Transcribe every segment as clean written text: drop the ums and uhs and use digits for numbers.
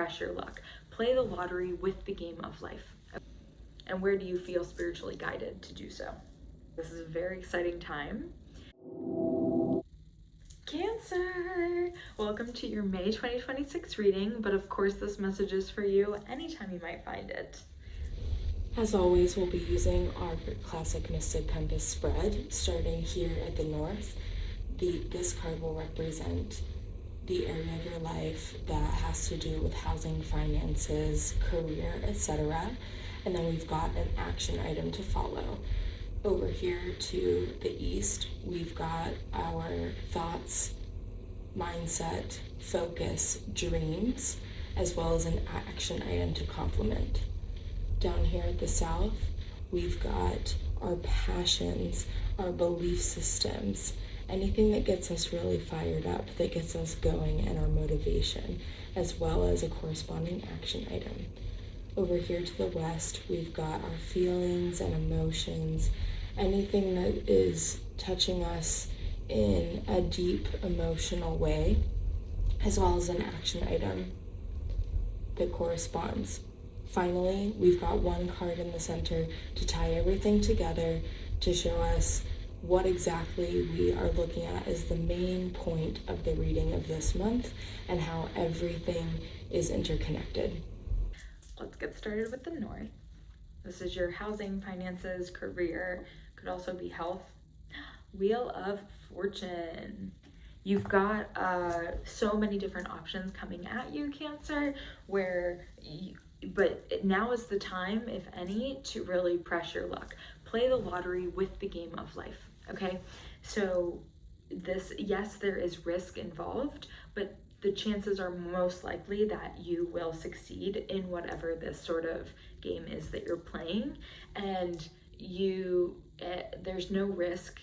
press your luck. Play the lottery with the game of life. And where do you feel spiritually guided to do so? This is a very exciting time. Cancer! Welcome to your May 2026 reading, but of course this message is for you anytime you might find it. As always, we'll be using our classic Mystic Compass spread, starting here at the north. This card will represent the area of your life that has to do with housing, finances, career, etc. And then we've got an action item to follow. Over here to the east, we've got our thoughts, mindset, focus, dreams, as well as an action item to complement. Down here at the south, we've got our passions, our belief systems, anything that gets us really fired up, that gets us going, and our motivation, as well as a corresponding action item. Over here to the west, we've got our feelings and emotions, anything that is touching us in a deep emotional way, as well as an action item that corresponds. Finally, we've got one card in the center to tie everything together to show us what exactly we are looking at as the main point of the reading of this month and how everything is interconnected. Let's get started with the north. This is your housing, finances, career, could also be health. Wheel of Fortune. You've got so many different options coming at you, Cancer, but now is the time, if any, to really press your luck. Play the lottery with the game of life, okay? So yes, there is risk involved, but the chances are most likely that you will succeed in whatever this sort of game is that you're playing. And there's no risk,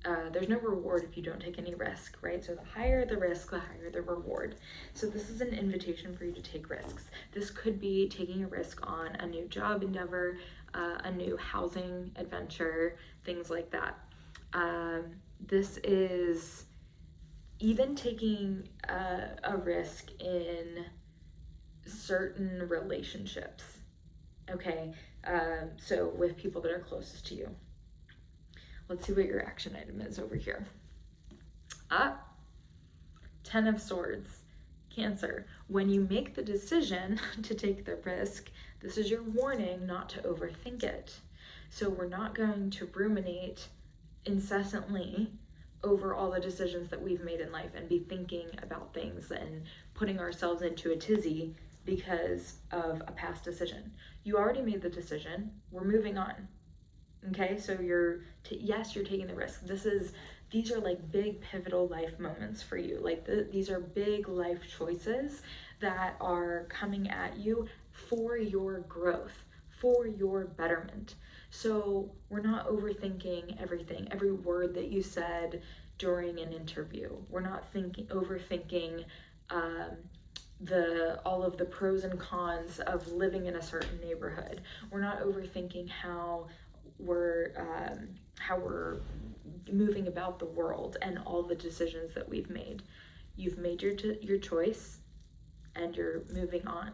there's no reward if you don't take any risk, right? So the higher the risk, the higher the reward. So this is an invitation for you to take risks. This could be taking a risk on a new job endeavor, a new housing adventure, things like that. This is even taking a risk in certain relationships, okay? So with people that are closest to you. Let's see what your action item is over here. 10 of Swords. Cancer, when you make the decision to take the risk, this is your warning not to overthink it. So we're not going to ruminate incessantly over all the decisions that we've made in life and be thinking about things and putting ourselves into a tizzy because of a past decision. You already made the decision. We're moving on. Okay, so yes, you're taking the risk. These are like big pivotal life moments for you. Like these are big life choices that are coming at you for your growth, for your betterment. So we're not overthinking everything, every word that you said during an interview. We're not overthinking all of the pros and cons of living in a certain neighborhood. We're not overthinking how we're moving about the world and all the decisions that we've made. You've made your choice and you're moving on,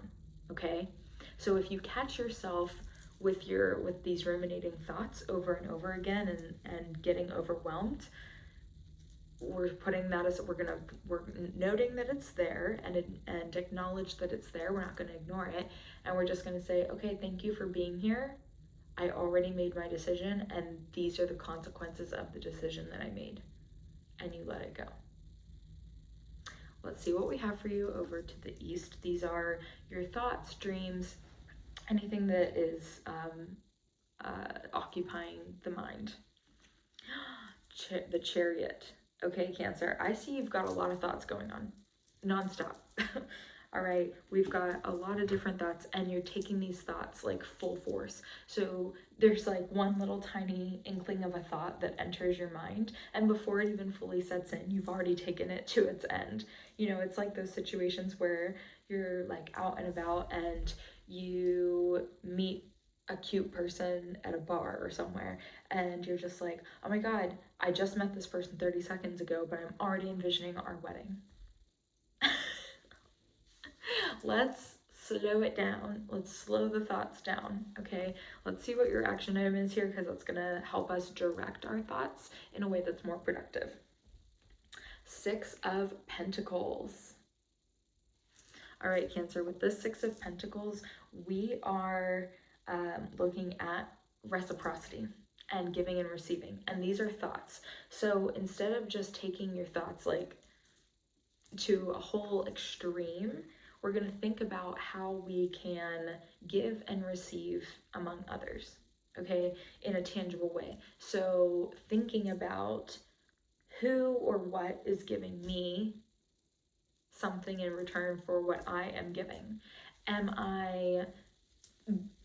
okay? So if you catch yourself with these ruminating thoughts over and over again and getting overwhelmed, we're noting that it's there and acknowledge that it's there. We're not going to ignore it, and we're just going to say, okay, thank you for being here. I already made my decision, and these are the consequences of the decision that I made. And you let it go. Let's see what we have for you over to the east. These are your thoughts, dreams, anything that is occupying the mind. The Chariot. Okay, Cancer, I see you've got a lot of thoughts going on, nonstop. All right, we've got a lot of different thoughts, and you're taking these thoughts like full force. So there's like one little tiny inkling of a thought that enters your mind, and before it even fully sets in, you've already taken it to its end. You know, it's like those situations where you're like out and about and you meet a cute person at a bar or somewhere, and you're just like, oh my God, I just met this person 30 seconds ago, but I'm already envisioning our wedding. Let's slow it down. Let's slow the thoughts down, okay? Let's see what your action item is here, because that's gonna help us direct our thoughts in a way that's more productive. 6 of Pentacles. All right, Cancer, with this 6 of Pentacles, we are looking at reciprocity and giving and receiving. And these are thoughts. So instead of just taking your thoughts like to a whole extreme, we're going to think about how we can give and receive among others, okay, in a tangible way. So thinking about who or what is giving me something in return for what I am giving. Am I,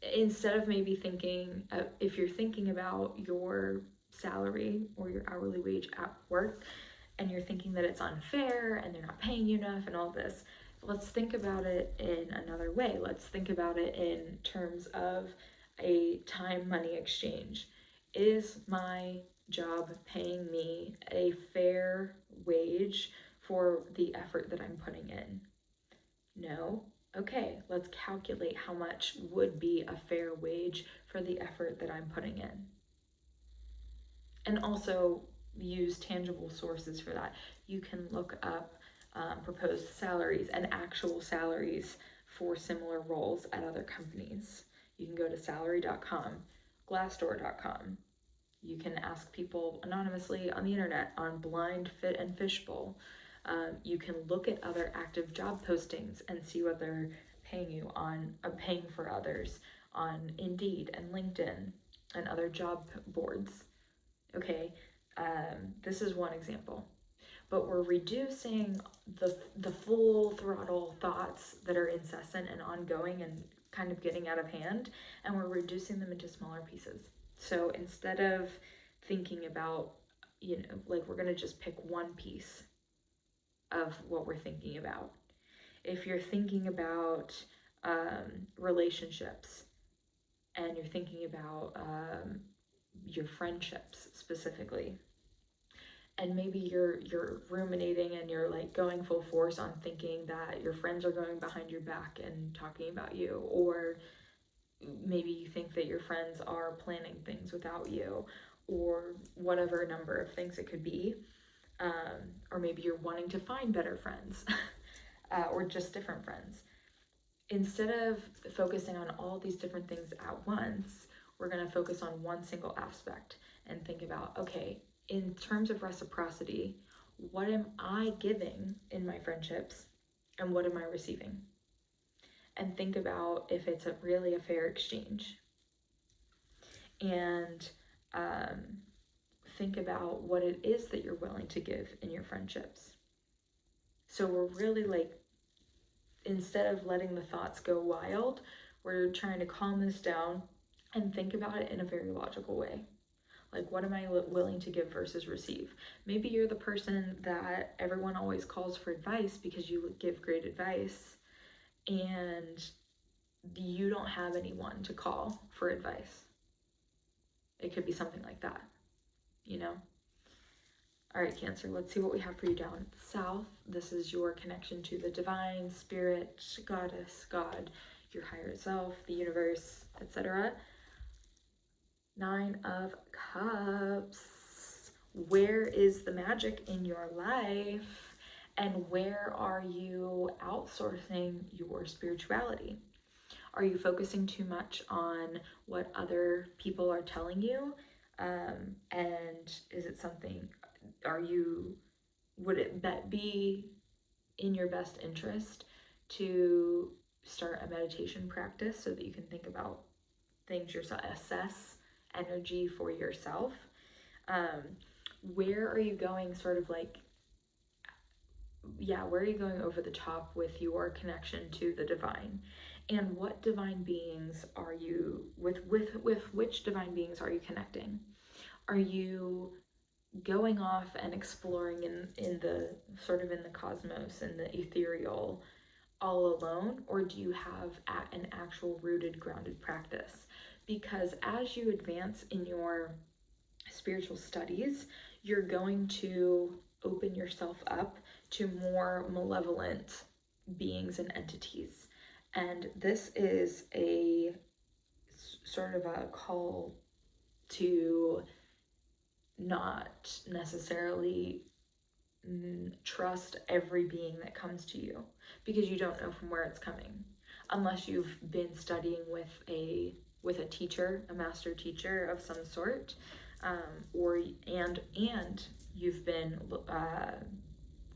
instead of maybe thinking, if you're thinking about your salary or your hourly wage at work, and you're thinking that it's unfair and they're not paying you enough and all this, let's think about it in another way. Let's think about it in terms of a time money exchange. Is my job paying me a fair wage for the effort that I'm putting in? No? Okay, let's calculate how much would be a fair wage for the effort that I'm putting in. And also use tangible sources for that. You can look up proposed salaries and actual salaries for similar roles at other companies. You can go to salary.com, glassdoor.com. You can ask people anonymously on the internet, on Blind Fit and Fishbowl. You can look at other active job postings and see what they're paying you on, paying for others on Indeed and LinkedIn and other job boards. Okay, this is one example, but we're reducing the full throttle thoughts that are incessant and ongoing and kind of getting out of hand, and we're reducing them into smaller pieces. So instead of thinking about, like we're gonna just pick one piece of what we're thinking about. If you're thinking about relationships, and you're thinking about your friendships specifically, and maybe you're ruminating and you're like going full force on thinking that your friends are going behind your back and talking about you, or maybe you think that your friends are planning things without you, or whatever number of things it could be, or maybe you're wanting to find better friends or just different friends. Instead of focusing on all these different things at once, we're going to focus on one single aspect and think about, okay, in terms of reciprocity, what am I giving in my friendships and what am I receiving? And think about if it's really a fair exchange. And think about what it is that you're willing to give in your friendships. So we're really like, instead of letting the thoughts go wild, we're trying to calm this down and think about it in a very logical way. Like, what am I willing to give versus receive? Maybe you're the person that everyone always calls for advice because you give great advice, and you don't have anyone to call for advice. It could be something like that, All right, Cancer, let's see what we have for you down south. This is your connection to the divine, spirit, goddess, God, your higher self, the universe, etc. 9 of Cups. Where is the magic in your life? And where are you outsourcing your spirituality? Are you focusing too much on what other people are telling you? And is it something, would it be in your best interest to start a meditation practice so that you can think about things yourself, assess energy for yourself? Where are you going where are you going over the top with your connection to the divine? And what divine beings are you, with which divine beings are you connecting? Are you going off and exploring in the sort of in the cosmos and the ethereal all alone, or do you have an actual rooted, grounded practice? Because as you advance in your spiritual studies, you're going to open yourself up to more malevolent beings and entities. And this is a sort of a call to not necessarily trust every being that comes to you, because you don't know from where it's coming, unless you've been studying with a teacher, a master teacher of some sort, or you've been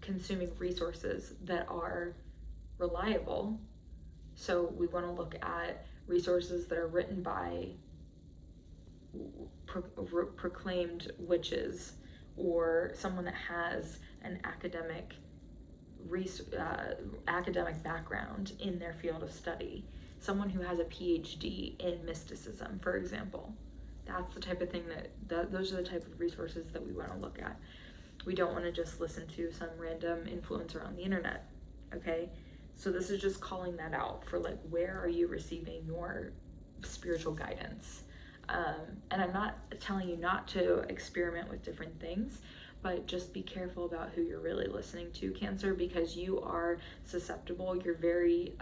consuming resources that are reliable. So we want to look at resources that are written by proclaimed witches, or someone that has an academic background in their field of study, someone who has a PhD in mysticism, for example. That's the type of thing those are the type of resources that we want to look at. We don't want to just listen to some random influencer on the internet, okay? So this is just calling that out for, like, where are you receiving your spiritual guidance? And I'm not telling you not to experiment with different things, but just be careful about who you're really listening to, Cancer, because you are susceptible. You're very,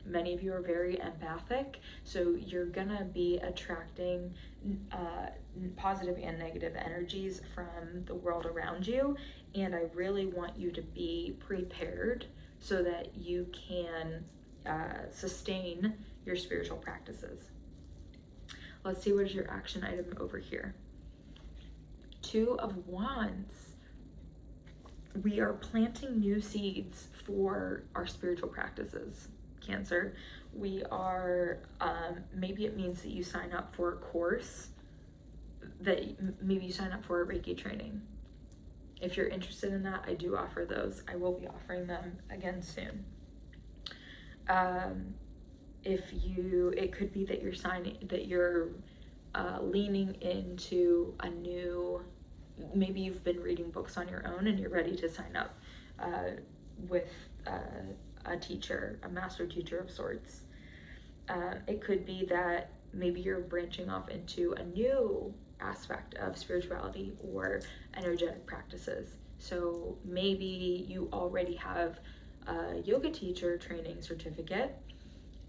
many of you are very empathic, so you're gonna be attracting positive and negative energies from the world around you, and I really want you to be prepared so that you can sustain your spiritual practices. Let's see, what is your action item over here? 2 of Wands. We are planting new seeds for our spiritual practices, Cancer. We are, maybe it means that you sign up for a course, that maybe you sign up for a Reiki training. If you're interested in that, I do offer those. I will be offering them again soon. It could be that you're leaning into a new, maybe you've been reading books on your own and you're ready to sign up with a teacher, a master teacher of sorts. It could be that maybe you're branching off into a new aspect of spirituality or energetic practices. So maybe you already have a yoga teacher training certificate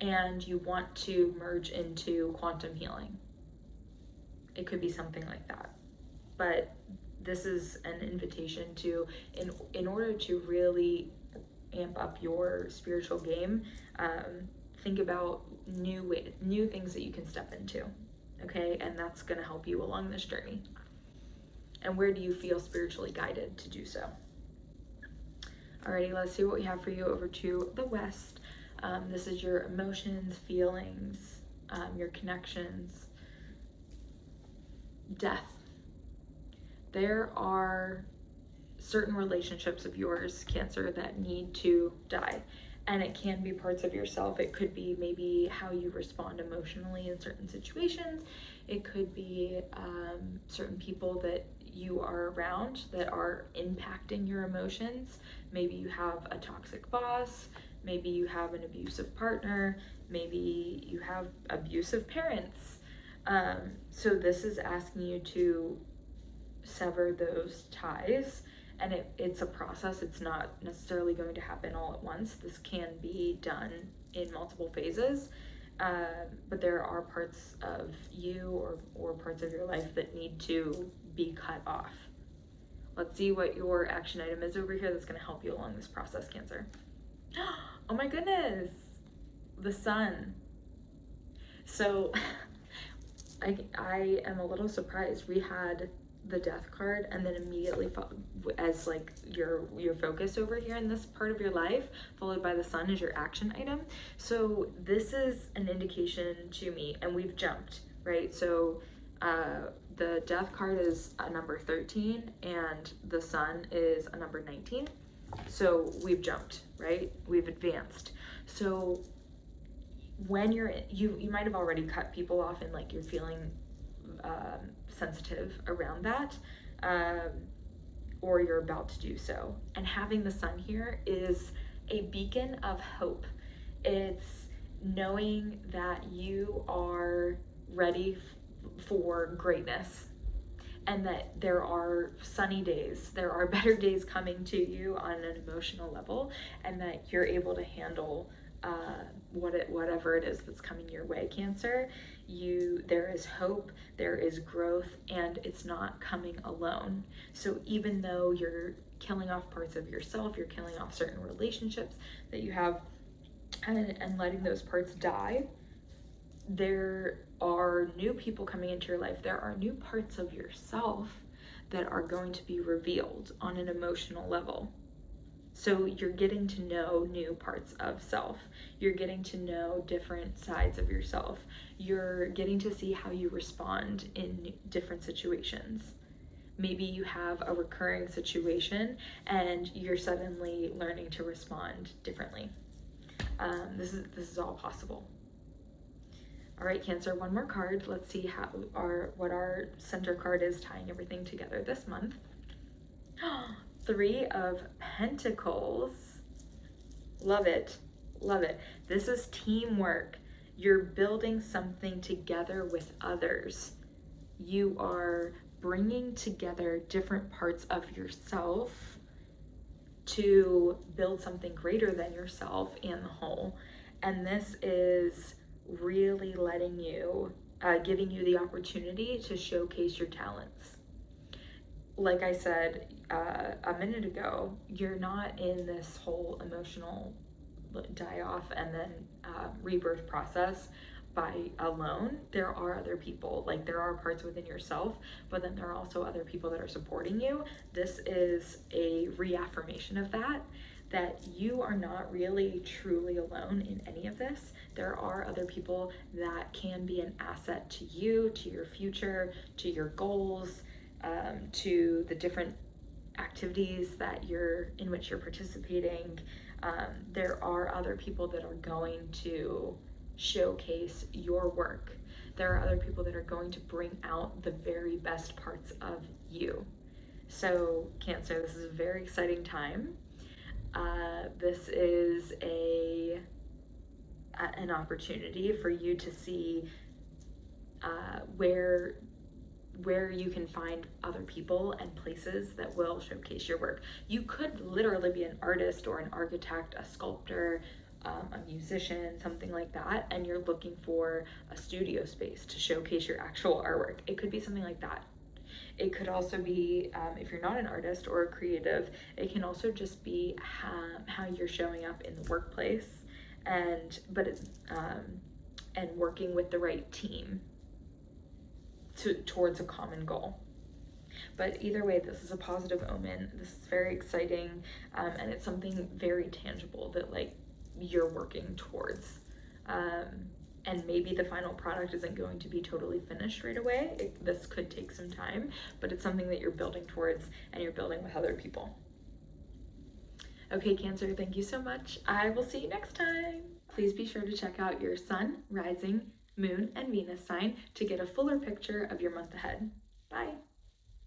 and you want to merge into quantum healing. It could be something like that. But this is an invitation to, in order to really amp up your spiritual game, think about new things that you can step into, okay? And that's going to help you along this journey. And where do you feel spiritually guided to do so? Alrighty, let's see what we have for you over to the west. This is your emotions, feelings, your connections, death. There are certain relationships of yours, Cancer, that need to die. And it can be parts of yourself. It could be maybe how you respond emotionally in certain situations. It could be certain people that you are around that are impacting your emotions. Maybe you have a toxic boss. Maybe you have an abusive partner. Maybe you have abusive parents. So this is asking you to sever those ties, and it's a process. It's not necessarily going to happen all at once. This can be done in multiple phases, but there are parts of you or parts of your life that need to be cut off. Let's see what your action item is over here that's going to help you along this process, Cancer. Oh my goodness, the Sun. So I am a little surprised. We had the Death card, and then immediately as like your focus over here in this part of your life, followed by the Sun as your action item. So this is an indication to me, and we've jumped, right? So the Death card is a number 13 and the Sun is a number 19. So we've jumped, right? We've advanced. So when you might have already cut people off and like you're feeling sensitive around that, or you're about to do so. And having the Sun here is a beacon of hope. It's knowing that you are ready for greatness, and that there are sunny days, there are better days coming to you on an emotional level, and that you're able to handle whatever it is that's coming your way, Cancer. There is hope, there is growth, and it's not coming alone. So even though you're killing off parts of yourself, you're killing off certain relationships that you have, and letting those parts die, there are new people coming into your life. There are new parts of yourself that are going to be revealed on an emotional level. So you're getting to know new parts of self. You're getting to know different sides of yourself. You're getting to see how you respond in different situations. Maybe you have a recurring situation and you're suddenly learning to respond differently. This is all possible. All right, Cancer, one more card. Let's see what our center card is tying everything together this month. Three of Pentacles. Love it. Love it. This is teamwork. You're building something together with others. You are bringing together different parts of yourself to build something greater than yourself and the whole. And this is really letting you, giving you the opportunity to showcase your talents. Like I said a minute ago, you're not in this whole emotional die off and then rebirth process by alone. There are other people, like there are parts within yourself, but then there are also other people that are supporting you. This is a reaffirmation of that you are not really truly alone in any of this. There are other people that can be an asset to you, to your future, to your goals, to the different activities in which you're participating. There are other people that are going to showcase your work. There are other people that are going to bring out the very best parts of you. So Cancer, this is a very exciting time. This is an opportunity for you to see where you can find other people and places that will showcase your work. You could literally be an artist or an architect, a sculptor, a musician, something like that, and you're looking for a studio space to showcase your actual artwork. It could be something like that. It could also be, if you're not an artist or a creative, it can also just be how you're showing up in the workplace, and working with the right team towards a common goal. But either way, this is a positive omen. This is very exciting, and it's something very tangible that like you're working towards. And maybe the final product isn't going to be totally finished right away. This could take some time, but it's something that you're building towards and you're building with other people. Okay, Cancer, thank you so much. I will see you next time. Please be sure to check out your Sun, Rising, Moon, and Venus sign to get a fuller picture of your month ahead. Bye.